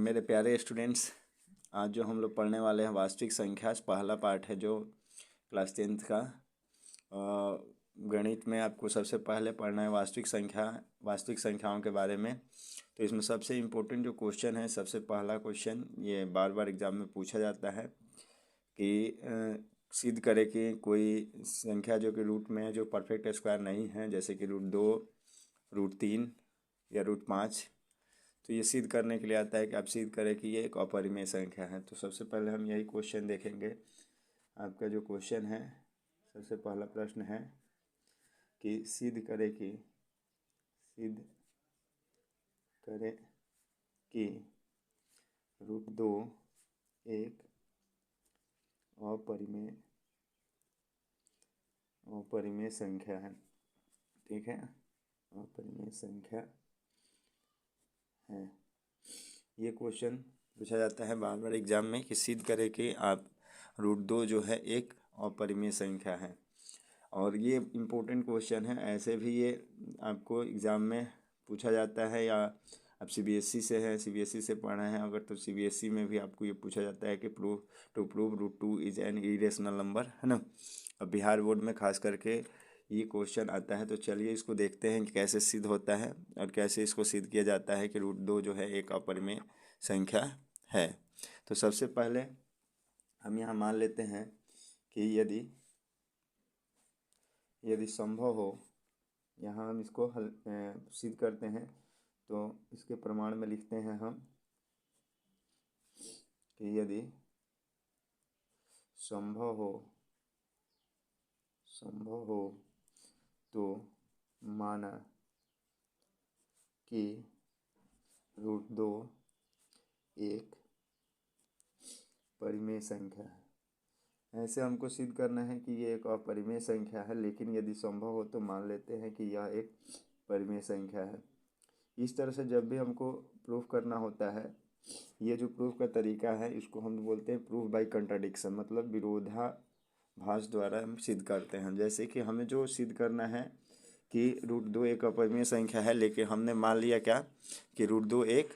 मेरे प्यारे स्टूडेंट्स, आज जो हम लोग पढ़ने वाले हैं वास्तविक संख्या, पहला पार्ट है जो क्लास 10th का। गणित में आपको सबसे पहले पढ़ना है वास्तविक संख्याओं के बारे में। तो इसमें सबसे इम्पोर्टेंट जो क्वेश्चन है, सबसे पहला क्वेश्चन ये बार बार एग्जाम में पूछा जाता है कि सिद्ध करें कि कोई संख्या जो कि रूट में है जो परफेक्ट स्क्वायर नहीं है, जैसे कि √2, √3 या √5। तो ये सिद्ध करने के लिए आता है कि आप सिद्ध करें कि ये एक अपरिमेय संख्या है। तो सबसे पहले हम यही क्वेश्चन देखेंगे। आपका जो क्वेश्चन है, सबसे पहला प्रश्न है कि सिद्ध करें कि √2 एक अपरिमेय संख्या है। ठीक है, अपरिमेय संख्या है। ये क्वेश्चन पूछा जाता है बार बार एग्जाम में कि सिद्ध करें कि आप √2 जो है एक अपरिमेय संख्या है। और ये इम्पोर्टेंट क्वेश्चन है, ऐसे भी ये आपको एग्ज़ाम में पूछा जाता है, या आप सीबीएसई से है, सीबीएसई से पढ़ा है अगर, तो सीबीएसई में भी आपको ये पूछा जाता है कि prove √2 is an irrational number, है ना। अब बिहार बोर्ड में खास करके ये क्वेश्चन आता है। तो चलिए इसको देखते हैं कि कैसे सिद्ध होता है और कैसे इसको सिद्ध किया जाता है कि √2 जो है एक अपरिमेय संख्या है। तो सबसे पहले हम यहाँ मान लेते हैं कि यदि संभव हो, यहाँ हम इसको सिद्ध करते हैं। तो इसके प्रमाण में लिखते हैं हम कि यदि संभव हो तो माना कि √2 एक परिमेय संख्या है। ऐसे हमको सिद्ध करना है कि ये एक अपरिमेय संख्या है, लेकिन यदि संभव हो तो मान लेते हैं कि यह एक परिमेय संख्या है। इस तरह से जब भी हमको प्रूफ करना होता है, ये जो प्रूफ का तरीका है इसको हम बोलते हैं प्रूफ बाय कंट्राडिक्शन, मतलब विरोधाभास द्वारा हम सिद्ध करते हैं। जैसे कि हमें जो सिद्ध करना है कि √2 एक अपरिमेय संख्या है, लेकिन हमने मान लिया क्या कि √2 एक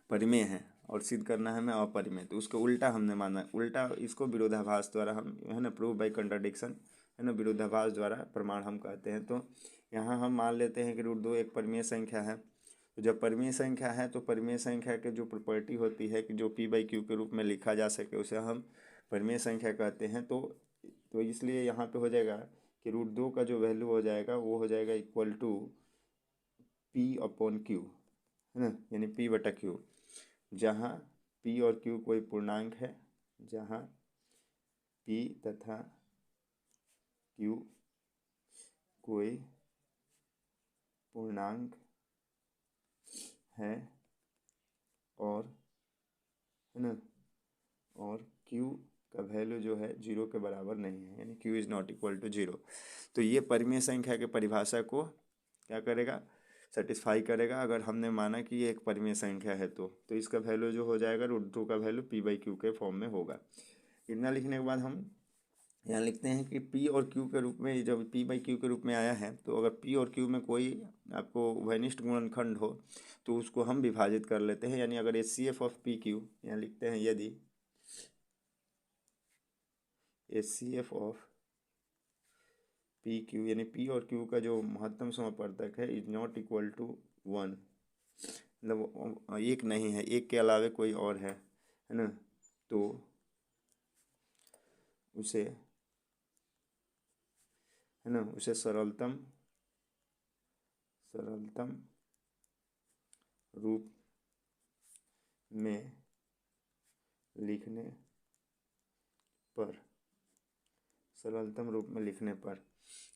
परिमेय है और सिद्ध करना है हमें अपरिमेय। तो उसको उल्टा हमने माना, उल्टा इसको विरोधाभास द्वारा हम, है ना, प्रूफ बाय कंट्राडिक्शन, है ना, विरोधाभास द्वारा प्रमाण हम कहते हैं। तो यहाँ हम मान लेते हैं कि √2 एक परिमेय संख्या है। तो जब परिमेय संख्या है तो परिमेय संख्या के जो प्रॉपर्टी होती है कि जो P/Q के रूप में लिखा जा सके, उसे हम परिमेय संख्या कहते हैं। तो इसलिए यहाँ पे हो जाएगा कि √2 का जो वैल्यू हो जाएगा वो हो जाएगा इक्वल टू P/Q, है ना, यानी P/Q, जहाँ P और Q कोई पूर्णांक है, जहाँ P तथा Q कोई पूर्णांक है और, है ना, और Q का वैल्यू जो है 0 के बराबर नहीं है, यानी Q is not equal to 0। तो ये परिमेय संख्या के परिभाषा को क्या करेगा, सेटिस्फाई करेगा। अगर हमने माना कि ये एक परिमेय संख्या है तो इसका वैल्यू जो हो जाएगा √2 का वैल्यू P/Q के फॉर्म में होगा। इतना लिखने के बाद हम यहाँ लिखते हैं कि P और Q के रूप में, जब P/Q के रूप में आया है, तो अगर P और Q में कोई आपको उभयनिष्ठ गुणनखंड हो तो उसको हम विभाजित कर लेते हैं। यानी अगर HCF ऑफ PQ, यहाँ लिखते हैं यदि HCF ऑफ PQ, यानी P और Q का जो महत्तम समापवर्तक है इज नॉट इक्वल टू 1, मतलब एक नहीं है, एक के अलावे कोई और है ना, तो उसे, है ना, उसे सरलतम रूप में लिखने पर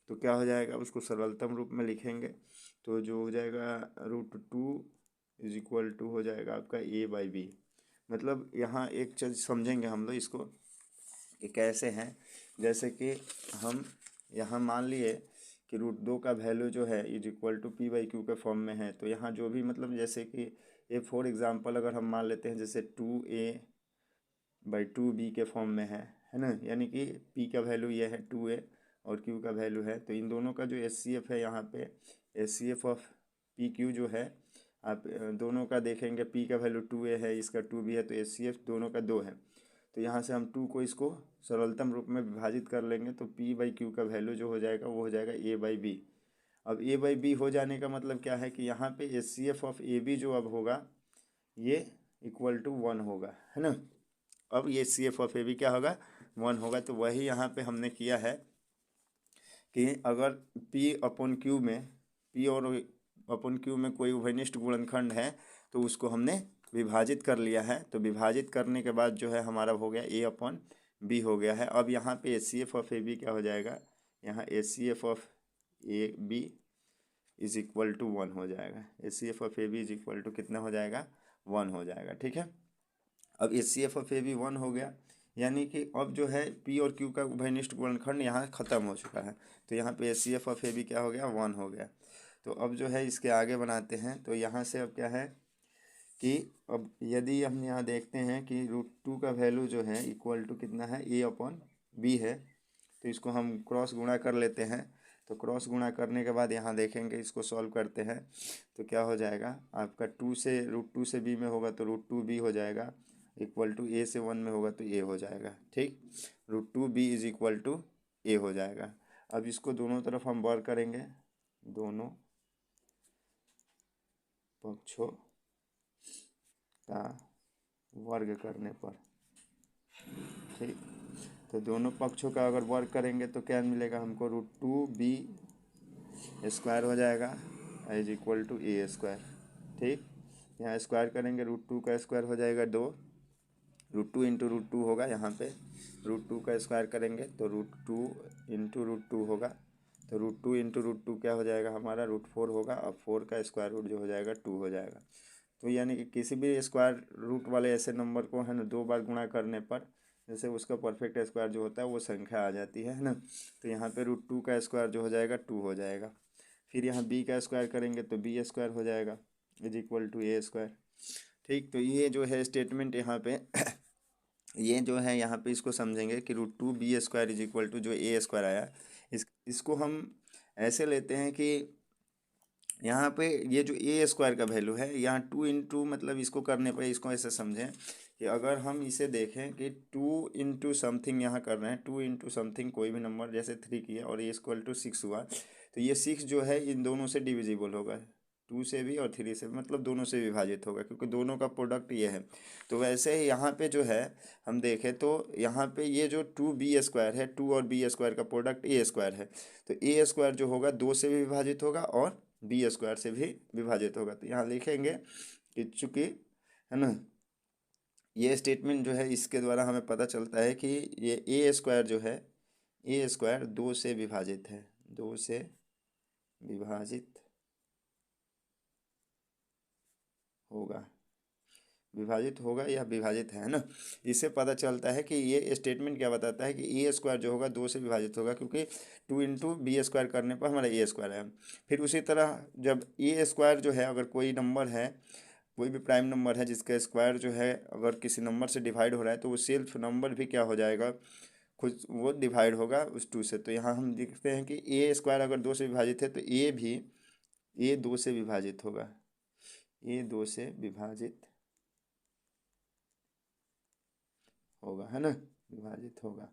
तो क्या हो जाएगा, उसको सरलतम रूप में लिखेंगे तो जो हो जाएगा √2 इज इक्वल टू हो जाएगा आपका A/B। मतलब यहाँ एक चीज़ समझेंगे हम लोग इसको कि कैसे हैं। जैसे कि हम यहाँ मान लिए कि √2 का वैल्यू जो है इज इक्वल टू P/Q के फॉर्म में है। तो यहाँ जो भी, मतलब जैसे कि फॉर एग्जांपल अगर हम मान लेते हैं जैसे 2A/2B के फॉर्म में है ना, यानी कि P का वैल्यू ये है 2A और Q का वैल्यू है, तो इन दोनों का जो HCF है यहाँ पे, HCF ऑफ PQ जो है आप दोनों का देखेंगे, पी का वैल्यू 2a है, इसका 2b है, तो HCF दोनों का 2 है। तो यहाँ से हम 2 को इसको सरलतम रूप में विभाजित कर लेंगे, तो P/Q का वैल्यू जो हो जाएगा वो हो जाएगा A/B। अब A/B हो जाने का मतलब क्या है कि यहाँ पे HCF ऑफ AB जो अब होगा ये इक्वल टू 1 होगा, है ना। अब ये HCF ऑफ AB क्या होगा, 1 होगा। तो वही यहाँ पे हमने किया है कि अगर P/Q में P और अपन Q में कोई उभयनिष्ठ गुणनखंड है तो उसको हमने विभाजित कर लिया है। तो विभाजित करने के बाद जो है हमारा हो गया A/B हो गया है। अब यहाँ पे HCF ऑफ AB क्या हो जाएगा, यहाँ HCF of AB is equal to 1 हो जाएगा। HCF of AB is equal to कितना हो जाएगा, 1 हो जाएगा, ठीक है। अब HCF ऑफ AB 1 हो गया, यानी कि अब जो है P और Q का उभयनिष्ठ गुणनखंड यहाँ ख़त्म हो चुका है। तो यहाँ पे HCF ऑफ AB क्या हो गया, 1 हो गया। तो अब जो है इसके आगे बनाते हैं। तो यहाँ से अब क्या है कि अब यदि हम यहाँ देखते हैं कि √2 का वैल्यू जो है इक्वल टू कितना है, A/B है, तो इसको हम क्रॉस गुणा कर लेते हैं। तो क्रॉस गुणा करने के बाद यहाँ देखेंगे, इसको सॉल्व करते हैं तो क्या हो जाएगा आपका, √2 से B में होगा तो √2B हो जाएगा, इक्वल टू A से 1 में होगा तो A हो जाएगा, ठीक। √2B is equal to A हो जाएगा। अब इसको दोनों तरफ हम वर्क करेंगे, दोनों पक्षों का वर्ग करने पर, ठीक। तो दोनों पक्षों का अगर वर्ग करेंगे तो क्या मिलेगा हमको, √2B² हो जाएगा इज इक्वल टू A², ठीक। यहाँ स्क्वायर करेंगे, √2 का स्क्वायर हो जाएगा 2, √2 इंटू √2 होगा, यहाँ पे √2 का स्क्वायर करेंगे तो √2 इंटू √2 होगा। तो √2 इंटू √2 क्या हो जाएगा हमारा, √4 होगा। और 4 का स्क्वायर रूट जो हो जाएगा 2 हो जाएगा। तो यानी कि किसी भी स्क्वायर रूट वाले ऐसे नंबर को है ना 2 बार गुणा करने पर जैसे उसका परफेक्ट स्क्वायर जो होता है वो संख्या आ जाती है ना। तो यहाँ पे √2 का स्क्वायर जो हो जाएगा 2 हो जाएगा। फिर यहाँ B का स्क्वायर करेंगे तो B² हो जाएगा इज इक्वल टू A², ठीक। तो ये जो है स्टेटमेंट यहाँ पे ये जो है यहाँ पे इसको समझेंगे कि √2B² इज इक्वल टू जो A² आया, इसको हम ऐसे लेते हैं कि यहाँ पे ये जो A² का वैल्यू है, यहाँ 2 इंटू मतलब इसको करने पर इसको ऐसे समझें कि अगर हम इसे देखें कि 2 इंटू समथिंग यहाँ कर रहे हैं, 2 इंटू समथिंग कोई भी नंबर जैसे 3 किया और A=6 हुआ, तो ये 6 जो है इन दोनों से डिविजिबल होगा, 2 से भी और 3 से भी, मतलब दोनों से विभाजित होगा क्योंकि दोनों का प्रोडक्ट ये है। तो वैसे ही यहाँ पे जो है हम देखें तो यहाँ पे ये जो 2B² है, 2 और B² का प्रोडक्ट A² है, तो A² जो होगा 2 से भी विभाजित होगा और B² से भी विभाजित होगा। तो यहाँ लिखेंगे कि चूँकि है ना ये स्टेटमेंट जो है इसके द्वारा हमें पता चलता है कि ये A² जो है A² 2 से विभाजित है, 2 से विभाजित होगा, विभाजित होगा या विभाजित है ना। इससे पता चलता है कि ये स्टेटमेंट क्या बताता है कि A² जो होगा 2 से विभाजित होगा क्योंकि 2 इंटू B² करने पर हमारा A² है। फिर उसी तरह जब A² जो है अगर कोई नंबर है, कोई भी प्राइम नंबर है जिसका स्क्वायर जो है अगर किसी नंबर से डिवाइड हो रहा है तो वो सेल्फ नंबर भी क्या हो जाएगा, खुद वो डिवाइड होगा उस 2 से। तो यहाँ हम देखते हैं कि A² अगर 2 से विभाजित है तो A भी 2 से विभाजित होगा, A 2 से विभाजित होगा, है ना, विभाजित होगा,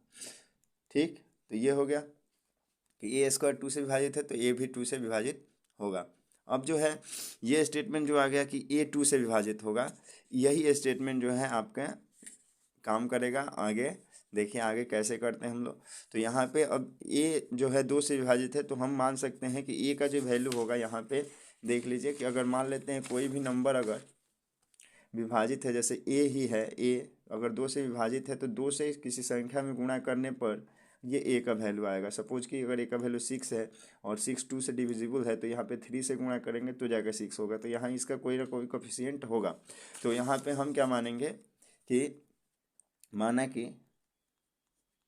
ठीक। तो ये हो गया कि A² 2 से विभाजित है तो A भी 2 से विभाजित होगा। अब जो है ये स्टेटमेंट जो आ गया कि A 2 से विभाजित होगा, यही स्टेटमेंट जो है आपका काम करेगा आगे। देखिए आगे कैसे करते हैं हम लोग। तो यहाँ पे अब A जो है 2 से विभाजित है तो हम मान सकते हैं कि A का जो वैल्यू होगा यहाँ पे देख लीजिए कि अगर मान लेते हैं कोई भी नंबर अगर विभाजित है, जैसे A ही है, A अगर 2 से विभाजित है तो 2 से किसी संख्या में गुणा करने पर ये A का वैल्यू आएगा। सपोज कि अगर A का वैल्यू 6 है और 6 2 से डिविजिबल है तो यहाँ पे 3 से गुणा करेंगे तो जाकर 6 होगा। तो यहाँ इसका कोई ना कोई कोफिशिएंट होगा। तो यहाँ पे हम क्या मानेंगे कि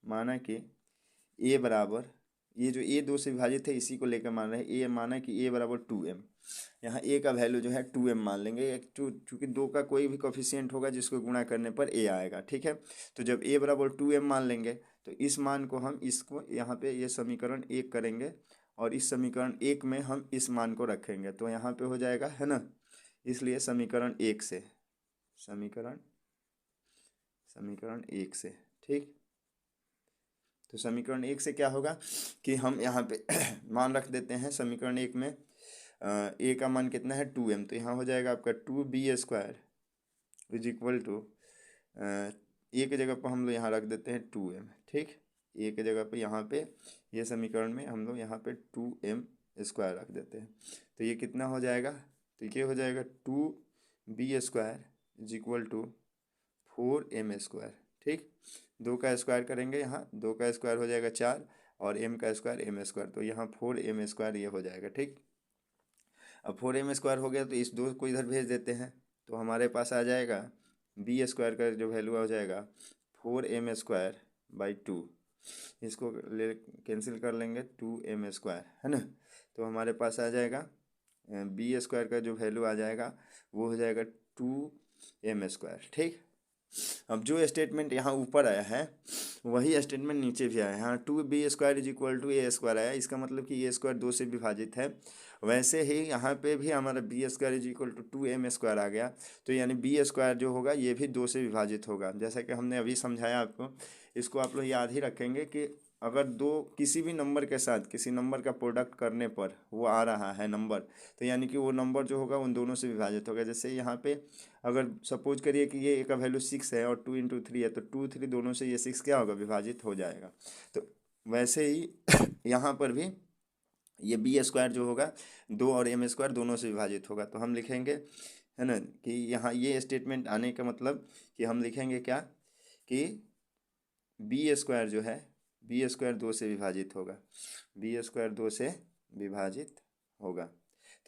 माना कि A बराबर, ये जो A 2 से विभाजित है इसी को लेकर मान रहे हैं, A माना कि A बराबर 2m, यहाँ A का वैल्यू जो है 2m मान लेंगे चूँकि 2 का कोई भी कोफिशिएंट होगा जिसको गुणा करने पर A आएगा, ठीक है। तो जब A बराबर 2m मान लेंगे तो इस मान को हम इसको यहाँ पे ये समीकरण 1 करेंगे और इस समीकरण 1 में हम इस मान को रखेंगे। तो यहाँ पे हो जाएगा, है ना, इसलिए समीकरण एक से ठीक। तो समीकरण एक से क्या होगा कि हम यहाँ पे मान रख देते हैं समीकरण एक में ए का मान कितना है 2m, तो यहाँ हो जाएगा आपका 2b² इज इक्वल टू ए की जगह पर हम लोग यहाँ रख देते हैं 2m ठीक। ए की जगह पे यहाँ पे ये समीकरण में हम लोग यहाँ पे 2m² रख देते हैं, तो ये कितना हो जाएगा, तो ये हो जाएगा 2b² is equal to 4m² ठीक। 2 का स्क्वायर करेंगे, यहाँ 2 का स्क्वायर हो जाएगा 4 और m का स्क्वायर m², तो यहाँ 4m² ये हो जाएगा ठीक। अब 4m² हो गया तो इस 2 को इधर भेज देते हैं, तो हमारे पास आ जाएगा b² का जो वैल्यू हो जाएगा 4m²/2, इसको ले कैंसिल कर लेंगे 2m² है ना। तो हमारे पास आ जाएगा b² का जो वैल्यू आ जाएगा वो हो जाएगा 2m² ठीक। अब जो स्टेटमेंट यहाँ ऊपर आया है वही स्टेटमेंट नीचे भी आया है। यहाँ 2b² is equal to a² आया, इसका मतलब कि a² 2 से विभाजित है। वैसे ही यहाँ पे भी हमारा b² is equal to 2m² आ गया, तो यानी b² जो होगा ये भी 2 से विभाजित होगा। जैसा कि हमने अभी समझाया आपको, इसको आप लोग याद ही रखेंगे कि अगर दो किसी भी नंबर के साथ किसी नंबर का प्रोडक्ट करने पर वो आ रहा है नंबर, तो यानी कि वो नंबर जो होगा उन दोनों से विभाजित होगा। जैसे यहाँ पे अगर सपोज करिए कि ये का वैल्यू 6 है और 2 × 3 है, तो 2 3 दोनों से ये 6 क्या होगा, विभाजित हो जाएगा। तो वैसे ही यहाँ पर भी ये b² जो होगा 2 और m² दोनों से विभाजित होगा। तो हम लिखेंगे है ना कि यहाँ ये स्टेटमेंट आने का मतलब कि हम लिखेंगे क्या कि b² जो है b² 2 से विभाजित होगा, b² 2 से विभाजित होगा।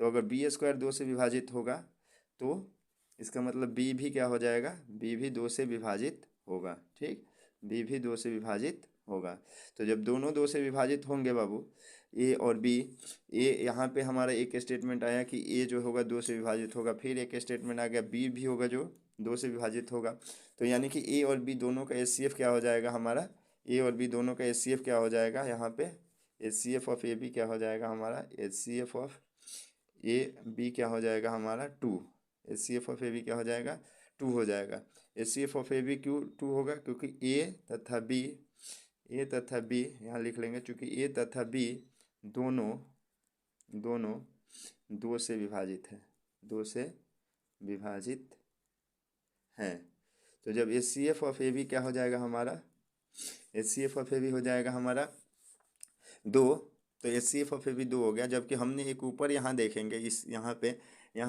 तो अगर b² 2 से विभाजित होगा तो इसका मतलब b भी क्या हो जाएगा, b भी 2 से विभाजित होगा ठीक, b भी 2 से विभाजित होगा। तो जब दोनों 2 से विभाजित होंगे बाबू a और b, a यहाँ पे हमारा एक स्टेटमेंट आया कि a जो होगा 2 से विभाजित होगा, फिर एक स्टेटमेंट आ गया b भी होगा जो 2 से विभाजित होगा। तो यानी कि a और b दोनों का HCF क्या हो जाएगा हमारा, a और b दोनों का HCF क्या हो जाएगा, यहाँ पे HCF ऑफ AB क्या हो जाएगा हमारा, HCF ऑफ AB क्या हो जाएगा हमारा 2, HCF ऑफ AB क्या हो जाएगा 2 हो जाएगा। HCF ऑफ AB क्यों 2 होगा, क्योंकि A तथा B यहाँ लिख लेंगे, चूँकि A तथा B दोनों 2 से विभाजित है, 2 से विभाजित हैं। तो जब HCF ऑफ AB क्या हो जाएगा हमारा, HCF ऑफ AB हो जाएगा हमारा 2, तो HCF ऑफ AB 2 हो गया। जबकि हमने एक ऊपर यहाँ देखेंगे इस यहाँ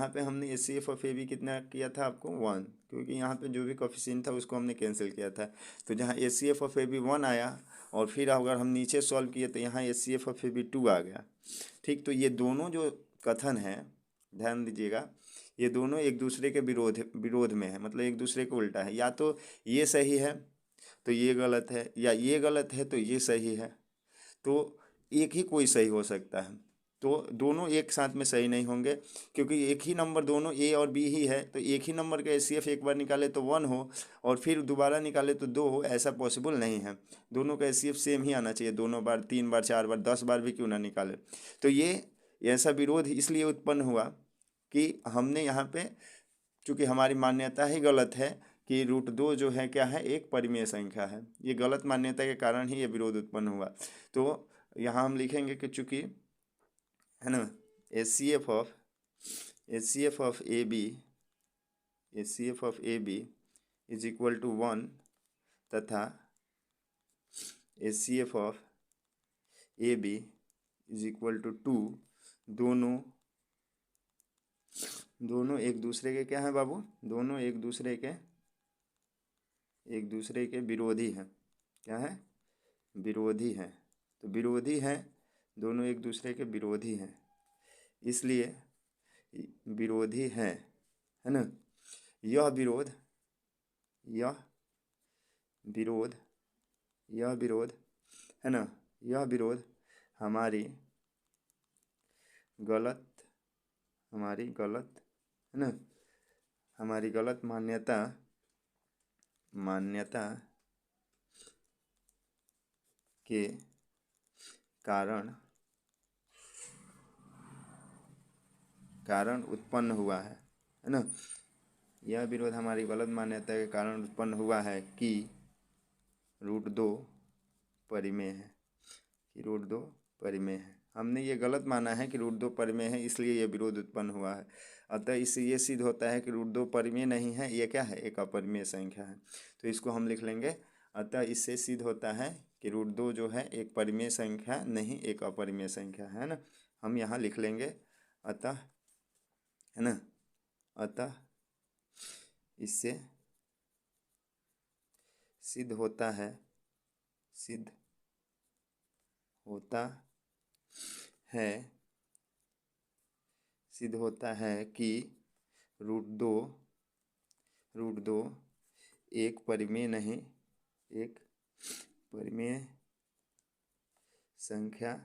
पे हमने HCF ऑफ AB कितना किया था आपको 1, क्योंकि यहाँ पे जो भी कोफिशिएंट था उसको हमने कैंसिल किया था। तो जहाँ HCF ऑफ AB 1 आया और फिर अगर हम नीचे सॉल्व किए तो यहाँ HCF ऑफ AB 2 आ गया ठीक। तो ये दोनों जो कथन है ध्यान दीजिएगा, ये दोनों एक दूसरे के विरोध में है, मतलब एक दूसरे को उल्टा है। या तो ये सही है तो ये गलत है, या ये गलत है तो ये सही है, तो एक ही कोई सही हो सकता है। तो दोनों एक साथ में सही नहीं होंगे, क्योंकि एक ही नंबर दोनों A और B ही है, तो एक ही नंबर का HCF एक बार निकाले तो 1 हो और फिर दोबारा निकाले तो 2 हो, ऐसा पॉसिबल नहीं है। दोनों का HCF सेम ही आना चाहिए, दोनों बार 3 बार 4 बार 10 बार भी क्यों ना निकाले। तो ये ऐसा विरोध इसलिए उत्पन्न हुआ कि हमने यहाँ पे चूँकि हमारी मान्यता ही गलत है कि √2 जो है क्या है, एक परिमेय संख्या है। ये गलत मान्यता के कारण ही ये विरोध उत्पन्न हुआ। तो यहाँ हम लिखेंगे कि चूँकि है ना HCF of AB is equal to 1 तथा HCF of AB is equal to 2, दोनों एक दूसरे के क्या हैं बाबू, दोनों एक दूसरे के विरोधी हैं। क्या है, विरोधी हैं। तो विरोधी हैं, दोनों एक दूसरे के विरोधी हैं, इसलिए विरोधी हैं है ना। यह विरोध है ना, यह विरोध हमारी गलत है ना, हमारी गलत मान्यता के कारण उत्पन्न हुआ है है ना। यह विरोध हमारी गलत मान्यता के कारण उत्पन्न हुआ है कि √2 परिमेय है, कि √2 परिमेय है। हमने ये गलत माना है कि √2 परिमेय है, इसलिए ये विरोध उत्पन्न हुआ है। अतः इससे ये सिद्ध होता है कि √2 परिमेय नहीं है, ये क्या है, एक अपरिमेय संख्या है। तो इसको हम लिख लेंगे, अतः इससे सिद्ध होता है कि √2 जो है एक परिमेय संख्या नहीं, एक अपरिमेय संख्या है ना। हम यहाँ लिख लेंगे अतः, है ना, अतः इससे सिद्ध होता है, सिद्ध होता है, सिद्ध होता है कि √2 एक परिमेय नहीं, एक परिमेय संख्या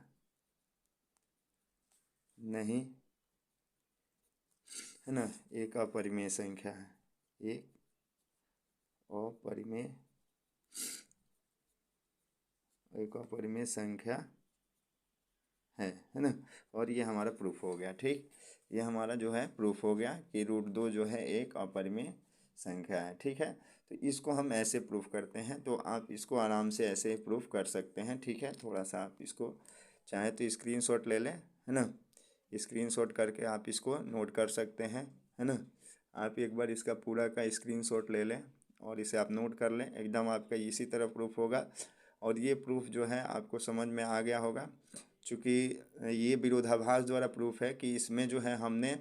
नहीं, है ना, एक अपरिमेय संख्या है, एक अपरिमेय संख्या है ना। और ये हमारा प्रूफ हो गया। ठीक, ये हमारा जो है प्रूफ हो गया कि √2 जो है एक अपरिमेय संख्या है। ठीक है, तो इसको हम ऐसे प्रूफ करते हैं, तो आप इसको आराम से ऐसे प्रूफ कर सकते हैं। ठीक है, थोड़ा सा आप इसको चाहे तो स्क्रीनशॉट ले लें, है ना, स्क्रीनशॉट करके आप इसको नोट कर सकते हैं, है ना। आप एक बार इसका पूरा का स्क्रीनशॉट ले लें और इसे आप नोट कर लें, एकदम आपका इसी तरह प्रूफ होगा। और ये प्रूफ जो है आपको समझ में आ गया होगा, चूँकि ये विरोधाभास द्वारा प्रूफ है कि इसमें जो है हमने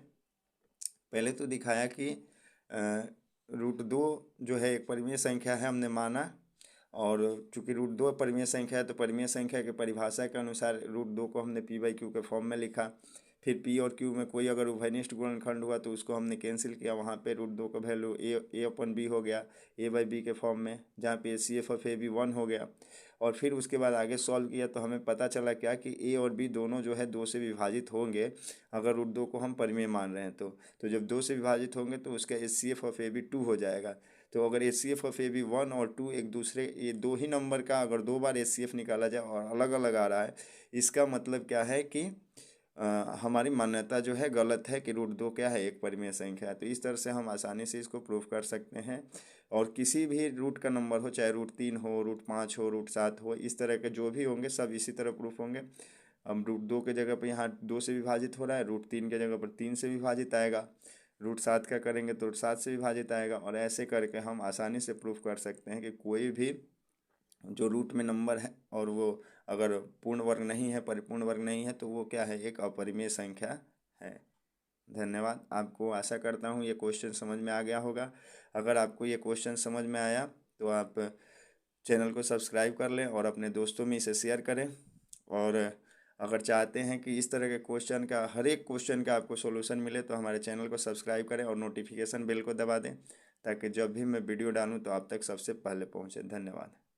पहले तो दिखाया कि √2 जो है एक परिमेय संख्या है, हमने माना। और चूँकि √2 परिमेय संख्या है तो परिमेय संख्या के परिभाषा के अनुसार √2 को हमने p/q के फॉर्म में लिखा। फिर p और q में कोई अगर उभयनिष्ठ गुणनखंड हुआ तो उसको हमने कैंसिल किया, वहाँ पे √2 का वैल्यू a/b हो गया, a/b के फॉर्म में, जहाँ पे HCF(a)b 1 हो गया। और फिर उसके बाद आगे सॉल्व किया तो हमें पता चला क्या कि a और b दोनों जो है 2 से विभाजित होंगे, अगर √2 को हम परिमेय मान रहे हैं तो जब 2 से विभाजित होंगे तो उसका HCF(a)b 2 हो जाएगा। तो अगर HCF(a)b 1 और 2 एक दूसरे, ये दो ही नंबर का अगर 2 बार HCF निकाला जाए और अलग अलग आ रहा है, इसका मतलब क्या है कि हमारी मान्यता जो है गलत है कि √2 क्या है, एक परिमेय संख्या है। तो इस तरह से हम आसानी से इसको प्रूफ कर सकते हैं। और किसी भी रूट का नंबर हो, चाहे √3 हो, √5 हो, √7 हो, इस तरह के जो भी होंगे सब इसी तरह प्रूफ होंगे। अब √2 के जगह पर यहाँ 2 से विभाजित हो रहा है, √3 के जगह पर 3 से विभाजित आएगा, √7 का करेंगे तो √7 से विभाजित आएगा। और ऐसे करके हम आसानी से प्रूफ कर सकते हैं कि कोई भी जो रूट में नंबर है और वो अगर पूर्ण वर्ग नहीं है, परिपूर्ण वर्ग नहीं है, तो वो क्या है, एक अपरिमेय संख्या है। धन्यवाद। आपको आशा करता हूँ ये क्वेश्चन समझ में आ गया होगा। अगर आपको ये क्वेश्चन समझ में आया तो आप चैनल को सब्सक्राइब कर लें और अपने दोस्तों में इसे शेयर करें। और अगर चाहते हैं कि इस तरह के क्वेश्चन का, हर एक क्वेश्चन का आपको सॉल्यूशन मिले, तो हमारे चैनल को सब्सक्राइब करें और नोटिफिकेशन बेल को दबा दें, ताकि जब भी मैं वीडियो डालूँ तो आप तक सबसे पहले पहुँचे। धन्यवाद।